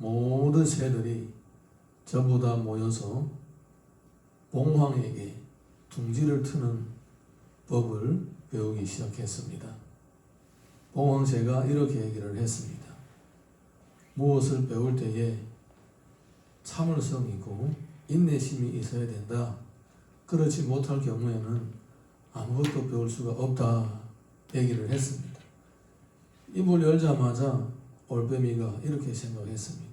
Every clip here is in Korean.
모든 새들이 전부 다 모여서 봉황에게 둥지를 트는 법을 배우기 시작했습니다. 봉황새가 이렇게 얘기를 했습니다. 무엇을 배울 때에 참을성이고 인내심이 있어야 된다. 그렇지 못할 경우에는 아무것도 배울 수가 없다 얘기를 했습니다. 입을 열자마자 올빼미가 이렇게 생각했습니다.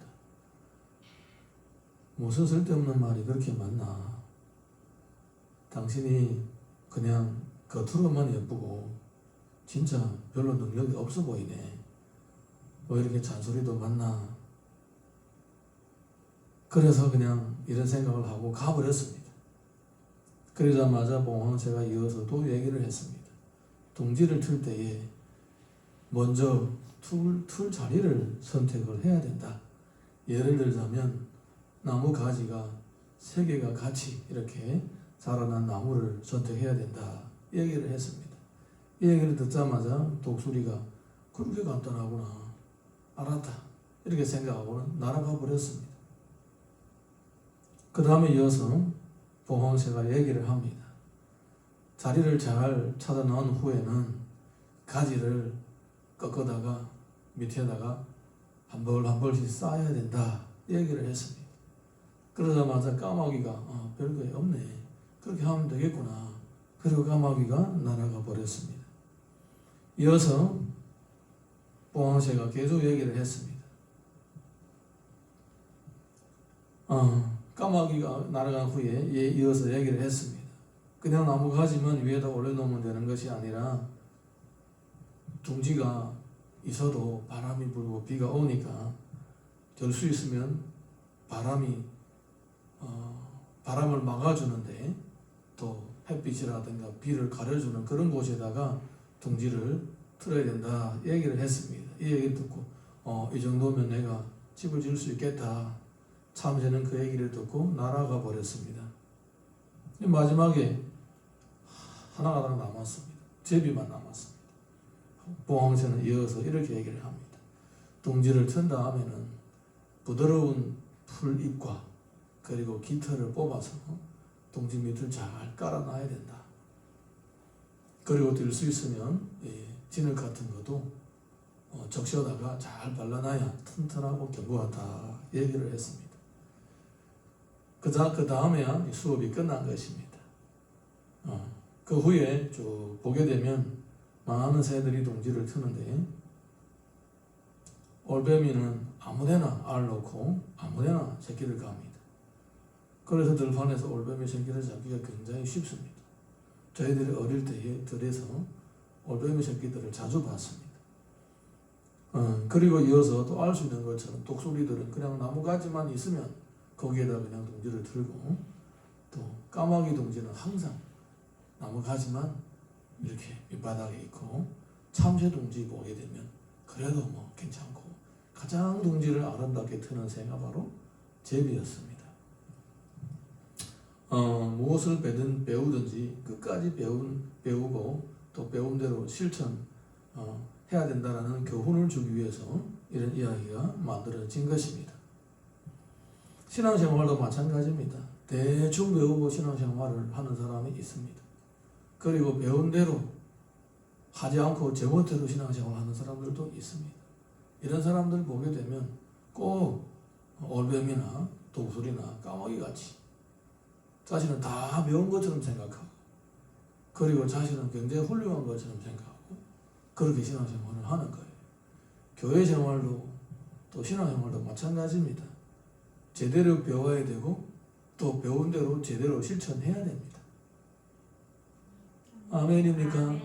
무슨 쓸데없는 말이 그렇게 많나. 당신이 그냥 겉으로만 예쁘고 진짜 별로 능력이 없어 보이네. 왜 이렇게 잔소리도 많나. 그래서 그냥 이런 생각을 하고 가버렸습니다. 그러자마자 봉황새가 이어서 또 얘기를 했습니다. 둥지를 틀 때에 먼저 틀 자리를 선택을 해야 된다. 예를 들자면 나무 가지가 3개가 같이 이렇게 자라난 나무를 선택해야 된다. 이 얘기를 했습니다. 이 얘기를 듣자마자 독수리가 그렇게 간단하구나. 알았다. 이렇게 생각하고는 날아가 버렸습니다. 그 다음에 이어서 봉황새가 얘기를 합니다. 자리를 잘 찾아 놓은 후에는 가지를 꺾어다가 밑에다가 한 벌씩 쌓아야 된다. 얘기를 했습니다. 그러자마자 까마귀가 별거 없네. 그렇게 하면 되겠구나. 그리고 까마귀가 날아가 버렸습니다. 이어서 봉황새가 계속 얘기를 했습니다. 까마귀가 날아간 후에 이어서 얘기를 했습니다. 그냥 나무 가지만 위에다 올려놓으면 되는 것이 아니라 둥지가 있어도 바람이 불고 비가 오니까 될 수 있으면 바람을 막아주는데 또 햇빛이라든가 비를 가려주는 그런 곳에다가 둥지를 틀어야 된다 얘기를 했습니다. 이 얘기를 듣고 이 정도면 내가 집을 지을 수 있겠다. 참새는 그 얘기를 듣고 날아가 버렸습니다. 마지막에 하나가 남았습니다. 제비만 남았습니다. 봉황새는 이어서 이렇게 얘기를 합니다. 둥지를 튼 다음에는 부드러운 풀잎과 그리고 깃털을 뽑아서 둥지 밑을 잘 깔아놔야 된다. 그리고 될 수 있으면 진흙 같은 것도 적셔다가 잘 발라놔야 튼튼하고 견고하다 얘기를 했습니다. 그 다음에야 수업이 끝난 것입니다. 그 후에 쭉 보게 되면 많은 새들이 둥지를 트는데 올빼미는 아무데나 알 놓고 아무데나 새끼를 갑니다. 그래서 들판에서 올빼미 새끼를 잡기가 굉장히 쉽습니다. 저희들이 어릴 때에 들에서 올빼미 새끼들을 자주 봤습니다. 그리고 이어서 또 알 수 있는 것처럼 독수리들은 그냥 나무가지만 있으면 거기에다 그냥 둥지를 틀고 또 까마귀 둥지는 항상 나무가지만 이렇게 밑바닥에 있고 참새 둥지 보게 되면 그래도 뭐 괜찮고 가장 둥지를 아름답게 트는 새가 바로 제비였습니다. 무엇을 배우든지 끝까지 배우고 또 배운 대로 실천 해야 된다라는 교훈을 주기 위해서 이런 이야기가 만들어진 것입니다. 신앙생활도 마찬가지입니다. 대충 배우고 신앙생활을 하는 사람이 있습니다. 그리고 배운 대로 하지 않고 제멋대로 신앙생활을 하는 사람들도 있습니다. 이런 사람들 보게 되면 꼭 올빼미나 독수리나 까마귀같이 자신은 다 배운 것처럼 생각하고 그리고 자신은 굉장히 훌륭한 것처럼 생각하고 그렇게 신앙생활을 하는 거예요. 교회 생활도 또 신앙생활도 마찬가지입니다. 제대로 배워야 되고 또 배운 대로 제대로 실천해야 됩니다. 아멘입니까?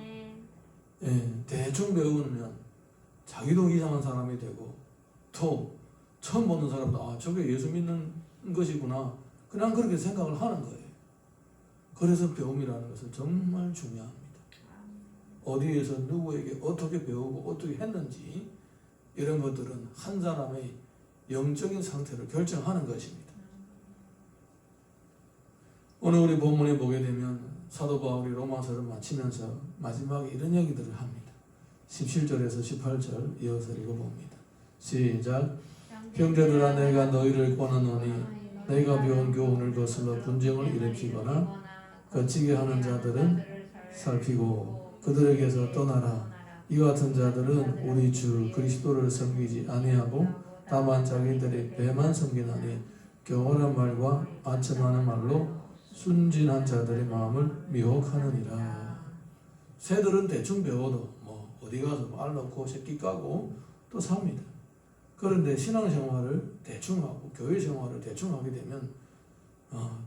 대충 배우면 자기도 이상한 사람이 되고 또 처음 보는 사람도 저게 예수 믿는 것이구나 그냥 그렇게 생각을 하는 거예요. 그래서 배움이라는 것은 정말 중요합니다. 어디에서 누구에게 어떻게 배우고 어떻게 했는지 이런 것들은 한 사람의 영적인 상태를 결정하는 것입니다. 오늘 우리 본문에 보게 되면 사도 바울이 로마서를 마치면서 마지막에 이런 얘기들을 합니다. 17절에서 18절 이어서 읽어봅니다. 시작. 형제들아 내가 너희를 권하노니 내가 배운 교훈을 거슬러 분쟁을 일으키거나 거치게 하는 자들은 살피고 그들에게서 떠나라. 이 같은 자들은 우리 주 그리스도를 섬기지 아니하고 다만 자기들의 배만 섬기나니 경홀한 말과 아첨하는 말로 순진한 자들의 마음을 미혹하느니라. 새들은 대충 배워도 뭐 어디 가서 알 넣고 새끼 까고 또 삽니다. 그런데 신앙생활을 대충 하고 교회 생활을 대충 하게 되면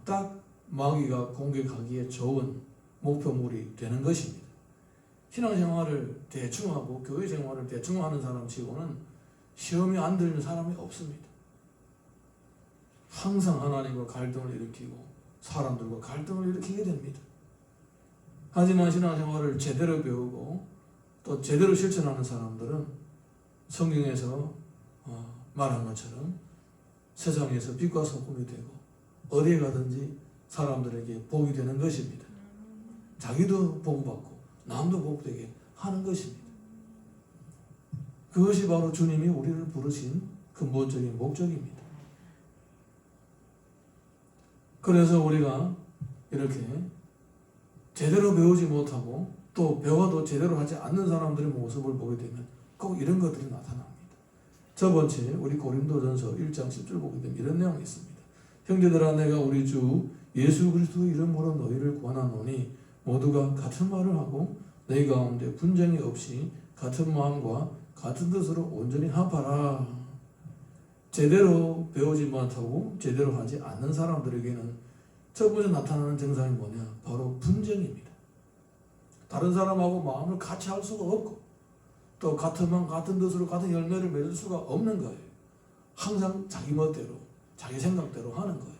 딱 마귀가 공격하기에 좋은 목표물이 되는 것입니다. 신앙생활을 대충 하고 교회 생활을 대충 하는 사람 치고는 시험이 안 들는 사람이 없습니다. 항상 하나님과 갈등을 일으키고 사람들과 갈등을 일으키게 됩니다. 하지만 신앙생활을 제대로 배우고 또 제대로 실천하는 사람들은 성경에서 말한 것처럼 세상에서 빛과 소금이 되고 어디에 가든지 사람들에게 복이 되는 것입니다. 자기도 복받고 남도 복되게 하는 것입니다. 그것이 바로 주님이 우리를 부르신 근본적인 목적입니다. 그래서 우리가 이렇게 제대로 배우지 못하고 또 배워도 제대로 하지 않는 사람들의 모습을 보게 되면 꼭 이런 것들이 나타납니다. 첫 번째, 우리 고린도전서 1장 10절 보게 되면 이런 내용이 있습니다. 형제들아 내가 우리 주 예수 그리스도 이름으로 너희를 권하노니 모두가 같은 말을 하고 너희 가운데 분쟁이 없이 같은 마음과 같은 뜻으로 온전히 합하라. 제대로 배우지 못하고 제대로 하지 않는 사람들에게는 첫 번째 나타나는 증상이 뭐냐? 바로 분쟁입니다. 다른 사람하고 마음을 같이 할 수가 없고 또 같은 마음 같은 뜻으로 같은 열매를 맺을 수가 없는 거예요. 항상 자기 멋대로 자기 생각대로 하는 거예요.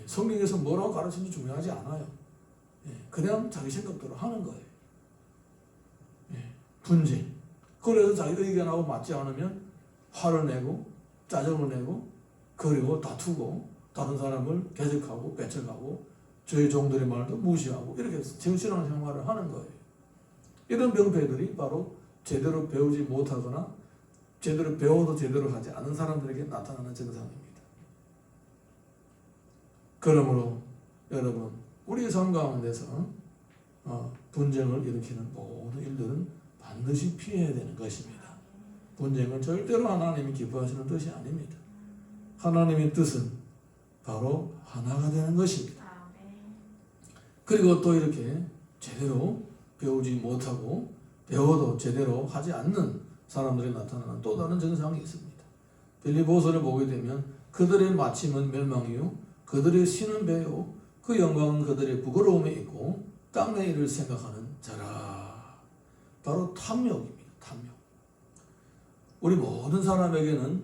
성경에서 뭐라고 가르치는지 중요하지 않아요. 그냥 자기 생각대로 하는 거예요. 분쟁. 그래서 자기 의견하고 맞지 않으면 화를 내고 짜증을 내고 그리고 다투고 다른 사람을 개적하고 배척하고 저희 종들의 말도 무시하고 이렇게 정신없는 생활을 하는 거예요. 이런 병폐들이 바로 제대로 배우지 못하거나 제대로 배워도 제대로 하지 않은 사람들에게 나타나는 증상입니다. 그러므로 여러분 우리 삶 가운데서 분쟁을 일으키는 모든 일들은 반드시 피해야 되는 것입니다. 분쟁은 절대로 하나님이 기뻐하시는 뜻이 아닙니다. 하나님의 뜻은 바로 하나가 되는 것입니다. 그리고 또 이렇게 제대로 배우지 못하고 배워도 제대로 하지 않는 사람들이 나타나는 또 다른 증상이 있습니다. 빌립보서를 보게 되면 그들의 마침은 멸망이요 그들의 신은 배요 그 영광은 그들의 부끄러움에 있고 땅의 일을 생각하는 자라. 바로 탐욕입니다. 탐욕. 우리 모든 사람에게는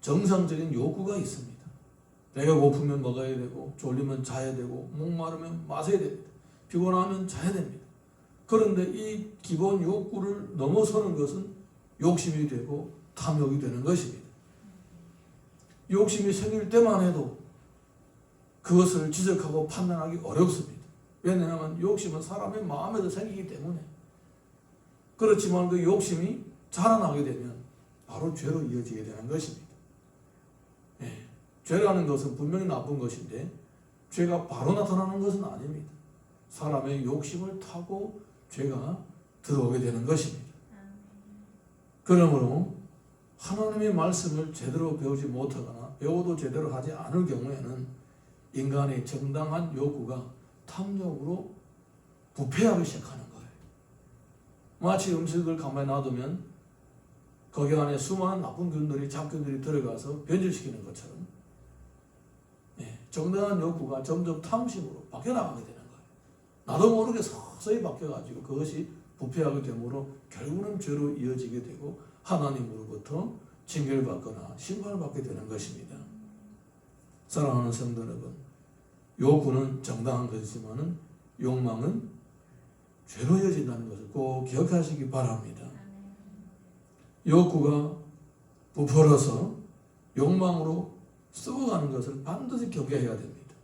정상적인 욕구가 있습니다. 배가 고프면 먹어야 되고 졸리면 자야 되고 목마르면 마셔야 됩니다. 피곤하면 자야 됩니다. 그런데 이 기본 욕구를 넘어서는 것은 욕심이 되고 탐욕이 되는 것입니다. 욕심이 생길 때만 해도 그것을 지적하고 판단하기 어렵습니다. 왜냐하면 욕심은 사람의 마음에도 생기기 때문에. 그렇지만 그 욕심이 자라나게 되면 바로 죄로 이어지게 되는 것입니다. 죄라는 것은 분명히 나쁜 것인데 죄가 바로 나타나는 것은 아닙니다. 사람의 욕심을 타고 죄가 들어오게 되는 것입니다. 그러므로 하나님의 말씀을 제대로 배우지 못하거나 배워도 제대로 하지 않을 경우에는 인간의 정당한 욕구가 탐욕으로 부패하기 시작하는 거예요. 마치 음식을 가만히 놔두면 거기 안에 수많은 나쁜 균들이 잡균들이 들어가서 변질시키는 것처럼 정당한 욕구가 점점 탐심으로 바뀌어나가게 되는 거예요. 나도 모르게 서서히 바뀌어가지고 그것이 부패하게 되므로 결국은 죄로 이어지게 되고 하나님으로부터 징계를 받거나 심판을 받게 되는 것입니다. 사랑하는 성도 여러분, 욕구는 정당한 것이지만 욕망은 죄로 이어진다는 것을 꼭 기억하시기 바랍니다. 욕구가 부풀어서 욕망으로 썩어가는 것을 반드시 경계해야 됩니다.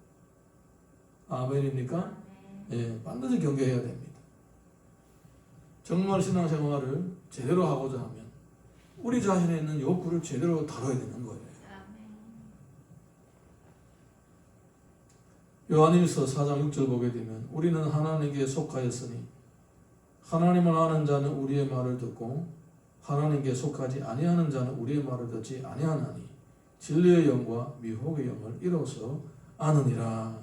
아멘입니까? 반드시 경계해야 됩니다. 정말 신앙생활을 제대로 하고자 하면 우리 자신에 있는 욕구를 제대로 다뤄야 되는 거예요. 요한일서 4장 6절 보게 되면 우리는 하나님께 속하였으니 하나님을 아는 자는 우리의 말을 듣고 하나님께 속하지 아니하는 자는 우리의 말을 듣지 아니하나니 진리의 영과 미혹의 영을 이로써 아느니라.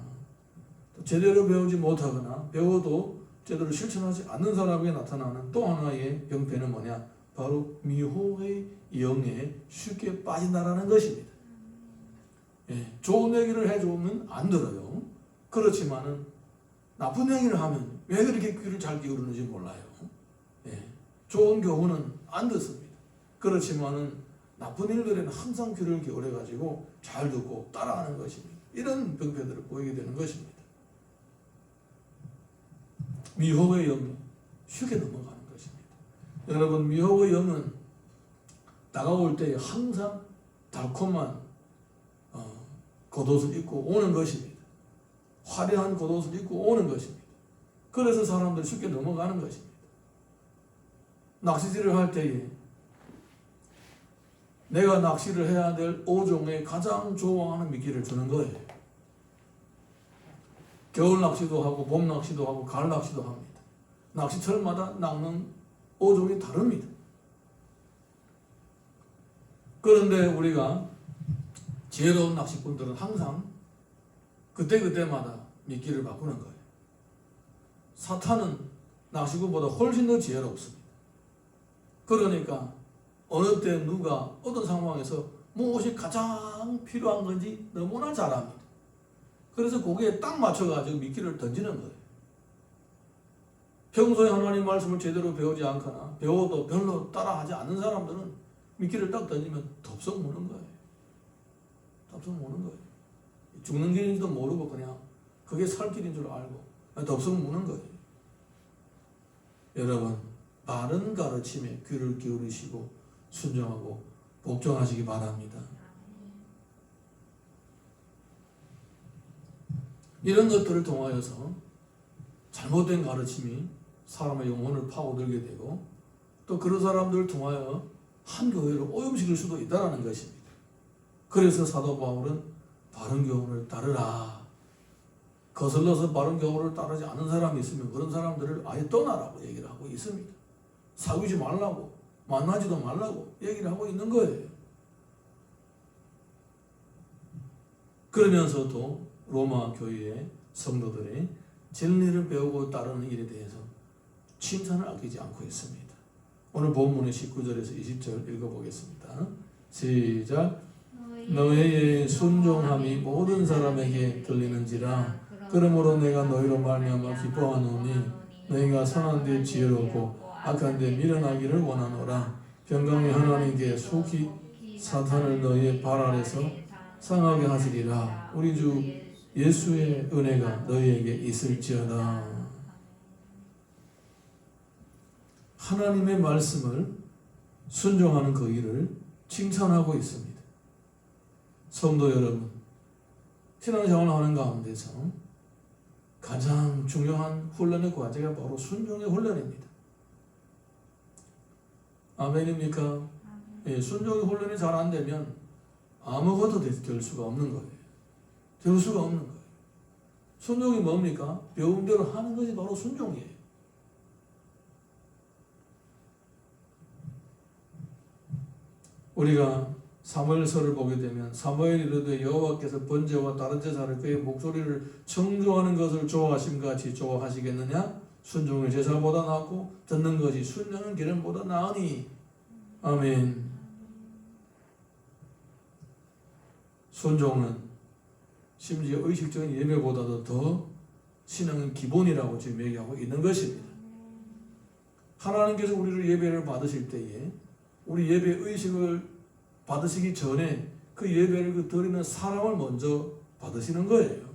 제대로 배우지 못하거나 배워도 제대로 실천하지 않는 사람에게 나타나는 또 하나의 병폐는 뭐냐? 바로 미혹의 영에 쉽게 빠진다라는 것입니다. 예, 좋은 얘기를 해주면 안 들어요. 그렇지만은 나쁜 얘기를 하면 왜 그렇게 귀를 잘 기울이는지 몰라요. 예, 좋은 교훈은 안 듣습니다. 그렇지만은 나쁜 일들에는 항상 귀를 기울여가지고 잘 듣고 따라하는 것입니다. 이런 병폐들을 보이게 되는 것입니다. 미혹의 영이 쉽게 넘어가는 것입니다. 여러분, 미혹의 영은 다가올 때 항상 달콤한 겉옷을 입고 오는 것입니다. 화려한 겉옷을 입고 오는 것입니다. 그래서 사람들이 쉽게 넘어가는 것입니다. 낚시질을 할 때에 내가 낚시를 해야 될 5종의 가장 좋아하는 미끼를 주는 거예요. 겨울 낚시도 하고 봄 낚시도 하고 가을 낚시도 합니다. 낚시철마다 낚는 5종이 다릅니다. 그런데 우리가 지혜로운 낚시꾼들은 항상 그때그때마다 미끼를 바꾸는 거예요. 사탄은 낚시꾼보다 훨씬 더 지혜롭습니다. 그러니까 어느 때 누가 어떤 상황에서 무엇이 가장 필요한 건지 너무나 잘 압니다. 그래서 거기에 딱 맞춰가지고 미끼를 던지는 거예요. 평소에 하나님 말씀을 제대로 배우지 않거나 배워도 별로 따라하지 않는 사람들은 미끼를 딱 던지면 덥석 무는 거예요. 덥석 무는 거예요. 죽는 길인지도 모르고 그냥 그게 살 길인 줄 알고 덥석 무는 거예요. 여러분, 바른 가르침에 귀를 기울이시고 순종하고 복종하시기 바랍니다. 이런 것들을 통하여서 잘못된 가르침이 사람의 영혼을 파고들게 되고 또 그런 사람들을 통하여 한 교회로 오염시킬 수도 있다는 것입니다. 그래서 사도 바울은 바른 교훈을 따르라. 거슬러서 바른 교훈을 따르지 않는 사람이 있으면 그런 사람들을 아예 떠나라고 얘기를 하고 있습니다. 사귀지 말라고, 만나지도 말라고 얘기를 하고 있는 거예요. 그러면서도 로마 교회의 성도들이 진리를 배우고 따르는 일에 대해서 칭찬을 아끼지 않고 있습니다. 오늘 본문의 19절에서 20절 읽어보겠습니다. 시작. 너희의 순종함이 모든 사람에게 들리는지라. 그러므로 내가 너희로 말미암아 기뻐하노니 너희가 선한 데 지혜롭고 악한 데 미련하기를 원하노라. 평강의 하나님께 속히 사탄을 너희의 발 아래서 상하게 하시리라. 우리 주 예수의 은혜가 너희에게 있을지어다. 하나님의 말씀을 순종하는 그 일을 칭찬하고 있습니다. 성도 여러분, 신앙생활을 하는 가운데서 가장 중요한 훈련의 과제가 바로 순종의 훈련입니다. 아멘입니까? 예, 순종의 훈련이 잘 안 되면 아무것도 될 수가 없는 거예요. 될 수가 없는 거예요. 순종이 뭡니까? 배운 대로 하는 것이 바로 순종이에요. 우리가 사무엘서를 보게 되면 사무엘이 이르되 여호와께서 번제와 다른 제사를 그의 목소리를 청조하는 것을 좋아하심 같이 좋아하시겠느냐? 순종의 제사보다 낫고 듣는 것이 순전한 기름보다 나으니. 아멘. 순종은 심지어 의식적인 예배보다도 더 신앙의 기본이라고 지금 얘기하고 있는 것입니다. 하나님께서 우리를 예배를 받으실 때에 우리 예배 의식을 받으시기 전에 그 예배를 드리는 사람을 먼저 받으시는 거예요.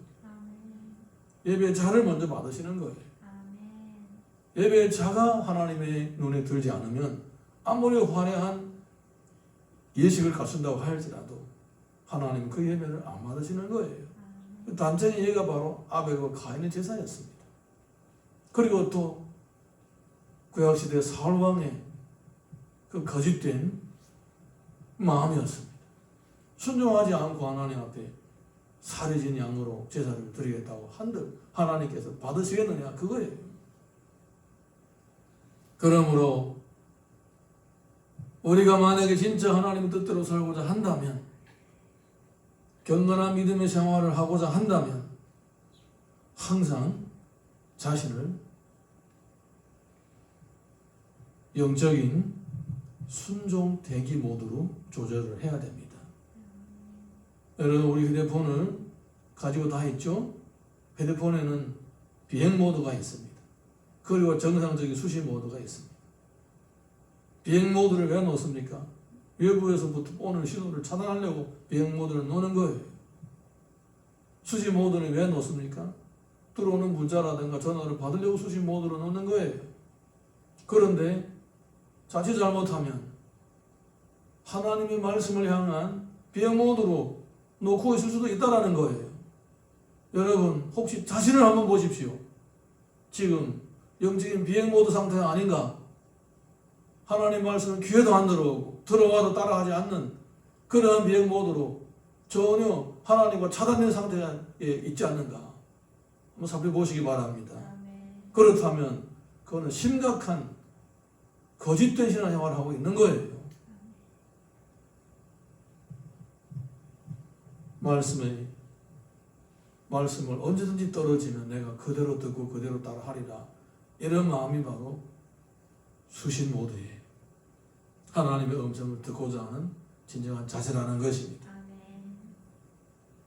예배자를 먼저 받으시는 거예요. 예배자가 하나님의 눈에 들지 않으면 아무리 화려한 예식을 갖춘다고 할지라도 하나님은 그 예배를 안 받으시는 거예요. 단적인 예가 바로 아벨과 가인의 제사였습니다. 그리고 또 구약시대 사울왕의 그 거짓된 마음이었습니다. 순종하지 않고 하나님 앞에 살해진 양으로 제사를 드리겠다고 한들 하나님께서 받으시겠느냐 그거예요. 그러므로 우리가 만약에 진짜 하나님의 뜻대로 살고자 한다면, 경건한 믿음의 생활을 하고자 한다면 항상 자신을 영적인 순종 대기 모드로 조절을 해야 됩니다. 여러분, 우리 휴대폰을 가지고 다 있죠? 휴대폰에는 비행 모드가 있습니다. 그리고 정상적인 수신 모드가 있습니다. 비행 모드를 왜 놓습니까? 외부에서부터 오는 신호를 차단하려고 비행 모드를 놓는 거예요. 수신 모드는 왜 놓습니까? 들어오는 문자라든가 전화를 받으려고 수신 모드로 놓는 거예요. 그런데 자칫 잘못하면 하나님의 말씀을 향한 비행 모드로 놓고 있을 수도 있다는 거예요. 여러분, 혹시 자신을 한번 보십시오. 지금 영적인 비행 모드 상태가 아닌가? 하나님 말씀은 귀에도 안 들어오고 들어와도 따라하지 않는 그러한 비행 모드로 전혀 하나님과 차단된 상태에 있지 않는가? 한번 살펴보시기 바랍니다. 그렇다면 그거는 심각한 거짓된 신앙생활을 하고 있는 거예요. 말씀을 언제든지 떨어지면 내가 그대로 듣고 그대로 따라하리라, 이런 마음이 바로 수신 모드에 하나님의 음성을 듣고자 하는 진정한 자세라는 것입니다.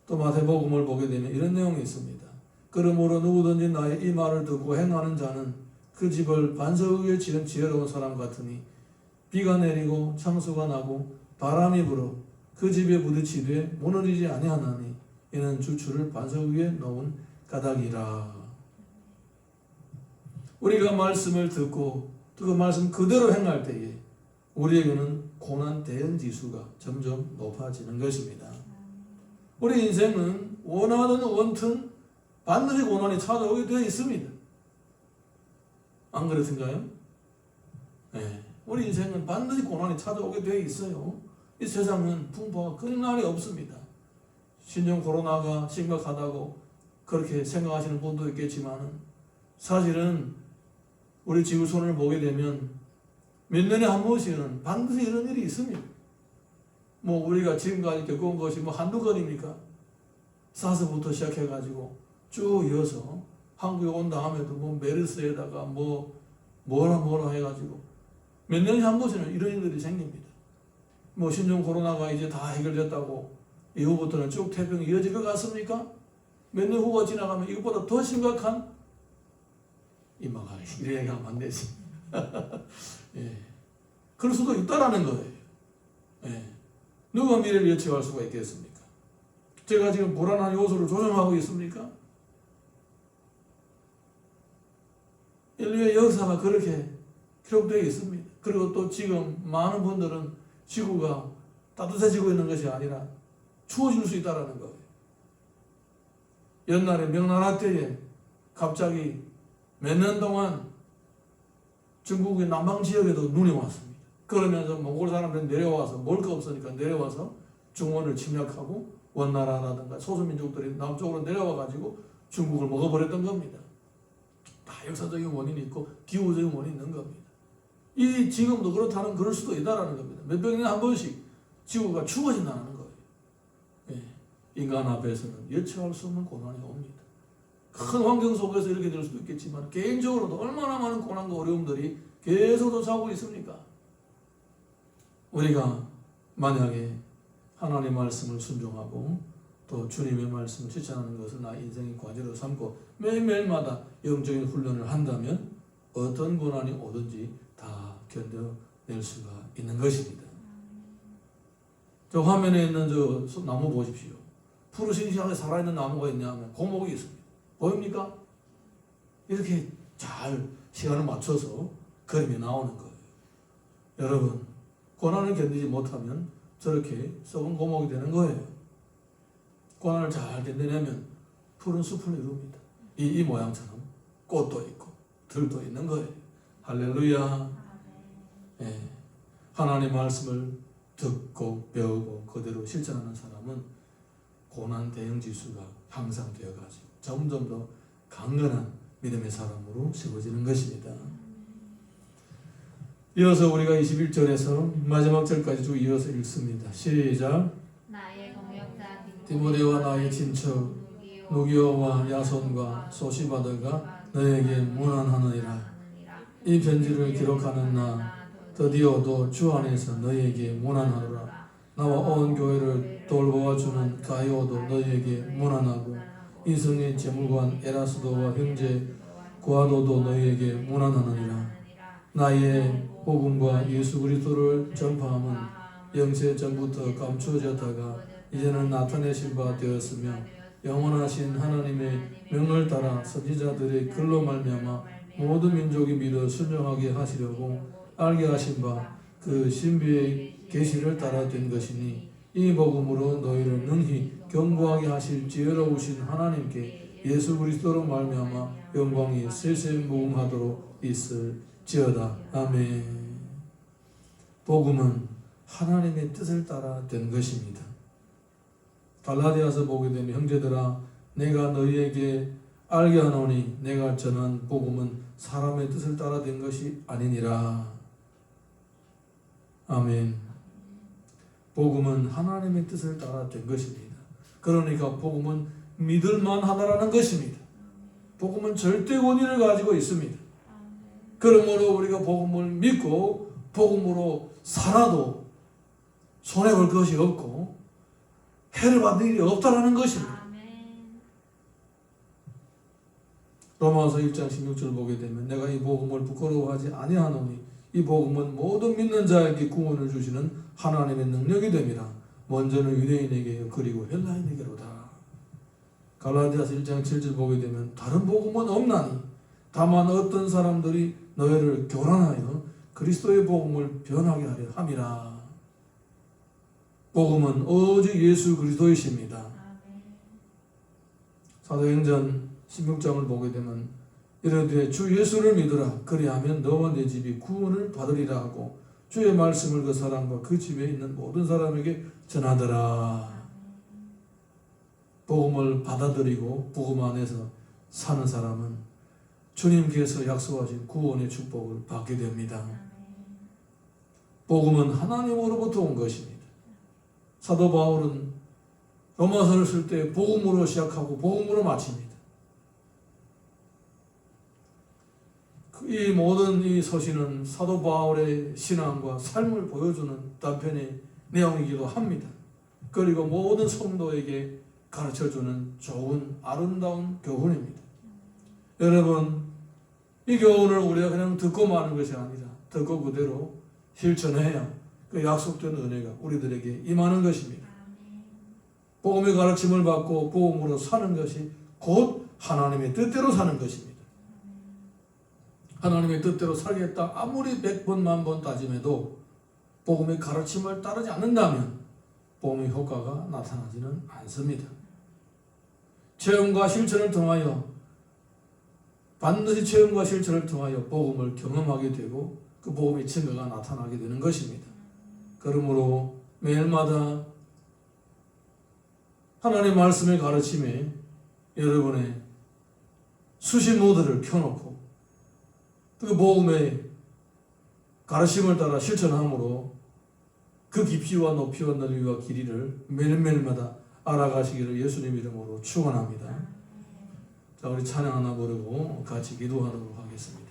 또 마태복음을 보게 되면 이런 내용이 있습니다. 그러므로 누구든지 나의 이 말을 듣고 행하는 자는 그 집을 반석 위에 지은 지혜로운 사람 같으니 비가 내리고 창수가 나고 바람이 불어 그 집에 부딪히되 무너지지 아니하나니 이는 주추를 반석 위에 놓은 까닭이라. 우리가 말씀을 듣고 그 말씀 그대로 행할 때에 우리에게는 고난 대응 지수가 점점 높아지는 것입니다. 우리 인생은 원하든 원튼 반드시 고난이 찾아오게 되어 있습니다. 안 그렇든가요? 네. 우리 인생은 반드시 고난이 찾아오게 되어 있어요. 이 세상은 풍파가 끊임날이 없습니다. 신종 코로나가 심각하다고 그렇게 생각하시는 분도 있겠지만 사실은 우리 지구촌을 보게 되면 몇 년에 한 번씩은 반드시 이런 일이 있습니다. 뭐 우리가 지금까지 겪어온 것이 뭐 한두 건입니까? 사스부터 시작해가지고 쭉 이어서 한국에 온 다음에도 뭐 메르스에다가 뭐라 해가지고 몇 년에 한 번씩은 이런 일들이 생깁니다. 뭐 신종 코로나가 이제 다 해결됐다고 이후부터는 쭉 태평이 이어질 것 같습니까? 몇 년 후가 지나가면 이것보다 더 심각한 이마가 이래 얘기하면 안 되지. 예. 그럴 수도 있다라는 거예요. 예. 누가 미래를 예측할 수가 있겠습니까? 제가 지금 불안한 요소를 조정하고 있습니까? 인류의 역사가 그렇게 기록되어 있습니다. 그리고 또 지금 많은 분들은 지구가 따뜻해지고 있는 것이 아니라 추워질 수 있다는 거예요. 옛날에 명나라 때에 갑자기 몇 년 동안 중국의 남방 지역에도 눈이 왔습니다. 그러면서 몽골 사람들이 내려와서 먹을 거 없으니까 내려와서 중원을 침략하고 원나라라든가 소수민족들이 남쪽으로 내려와가지고 중국을 먹어버렸던 겁니다. 다 역사적인 원인이 있고 기후적인 원인이 있는 겁니다. 이 지금도 그렇다는 그럴 수도 있다라는 겁니다. 몇백 년에 한 번씩 지구가 추워진다는 거예요. 예. 인간 앞에서는 예측할 수 없는 고난이 옵니다. 큰 환경 속에서 이렇게 될 수도 있겠지만 개인적으로도 얼마나 많은 고난과 어려움들이 계속 쫓아오고 있습니까? 우리가 만약에 하나님의 말씀을 순종하고 또 주님의 말씀을 실천하는 것을 나의 인생의 과제로 삼고 매일매일마다 영적인 훈련을 한다면 어떤 고난이 오든지 다 견뎌낼 수가 있는 것입니다. 저 화면에 있는 저 나무 보십시오. 푸르신시하게 살아있는 나무가 있냐 하면 고목이 있습니다. 보입니까? 이렇게 잘 시간을 맞춰서 그림이 나오는 거예요. 여러분, 고난을 견디지 못하면 저렇게 썩은 고목이 되는 거예요. 고난을 잘 견뎌내면 푸른 숲을 이룹니다. 이 모양처럼 꽃도 있고 들도 있는 거예요. 할렐루야. 예. 하나님 말씀을 듣고 배우고 그대로 실천하는 사람은 고난 대응 지수가 향상되어 가지고 점점 더 강건한 믿음의 사람으로 세워지는 것입니다. 이어서 우리가 21절에서 마지막 절까지 쭉 이어서 읽습니다. 시작. 나의 동역자 디모데와 나의 친척 누기오와 야손과 소시바드가 너에게 문안하느니라. 이 편지를 기록하는 나 드디어도 주 안에서 너에게 문안하노라. 나와 온 교회를 돌보아주는 가이오도 너에게 문안하고 이성의 재물관 에라스도와 형제 구아도도 너에게 문안하느니라. 나의 복음과 예수 그리스도를 전파함은 영세 전부터 감추어졌다가 이제는 나타내실 바 되었으며 영원하신 하나님의 명을 따라 선지자들의 글로 말미암아 모든 민족이 믿어 순종하게 하시려고 알게 하신 바 그 신비의 계시를 따라 된 것이니 이 복음으로 너희를 능히 견고하게 하실 지혜로우신 하나님께 예수 그리스도로 말미암아 영광이 세세무궁하도록 있을지어다. 아멘. 복음은 하나님의 뜻을 따라 된 것입니다. 갈라디아서 보게 되면 형제들아 내가 너희에게 알게 하노니 내가 전한 복음은 사람의 뜻을 따라 된 것이 아니니라. 아멘. 복음은 하나님의 뜻을 따라 된 것입니다. 그러니까 복음은 믿을만 하다라는 것입니다. 복음은 절대 권위를 가지고 있습니다. 그러므로 우리가 복음을 믿고 복음으로 살아도 손해볼 것이 없고 해를 받는 일이 없다라는 것입니다. 로마서 1장 16절 보게 되면 내가 이 복음을 부끄러워하지 아니하노니 이 복음은 모든 믿는 자에게 구원을 주시는 하나님의 능력이 됨이라. 먼저는 유대인에게 그리고 헬라인에게로다. 갈라디아서 1장 7절 보게 되면 다른 복음은 없나니 다만 어떤 사람들이 너희를 교란하여 그리스도의 복음을 변하게 하려 함이라. 복음은 오직 예수 그리스도이십니다. 사도행전 16장을 보게 되면 이르되 주 예수를 믿으라. 그리하면 너와 내 집이 구원을 받으리라 하고 주의 말씀을 그 사람과 그 집에 있는 모든 사람에게 전하더라. 복음을 받아들이고 복음 안에서 사는 사람은 주님께서 약속하신 구원의 축복을 받게 됩니다. 복음은 하나님으로부터 온 것입니다. 사도 바울은 로마서를 쓸 때 복음으로 시작하고 복음으로 마칩니다. 이 모든 이 서신은 사도 바울의 신앙과 삶을 보여주는 단편의 내용이기도 합니다. 그리고 모든 성도에게 가르쳐주는 좋은 아름다운 교훈입니다. 여러분, 이 교훈을 우리가 그냥 듣고 마는 것이 아니라 듣고 그대로 실천해야 그 약속된 은혜가 우리들에게 임하는 것입니다. 복음의 가르침을 받고 복음으로 사는 것이 곧 하나님의 뜻대로 사는 것입니다. 하나님의 뜻대로 살겠다 아무리 100번 만번 따짐해도 복음의 가르침을 따르지 않는다면 복음의 효과가 나타나지는 않습니다. 체험과 실천을 통하여 반드시 체험과 실천을 통하여 복음을 경험하게 되고 그 복음의 증거가 나타나게 되는 것입니다. 그러므로 매일마다 하나님의 말씀의 가르침에 여러분의 수신 모드를 켜놓고 그 복음의 가르침을 따라 실천함으로 그 깊이와 높이와 넓이와 길이를 매일매일마다 알아가시기를 예수님 이름으로 축원합니다. 자, 우리 찬양 하나 부르고 같이 기도하도록 하겠습니다.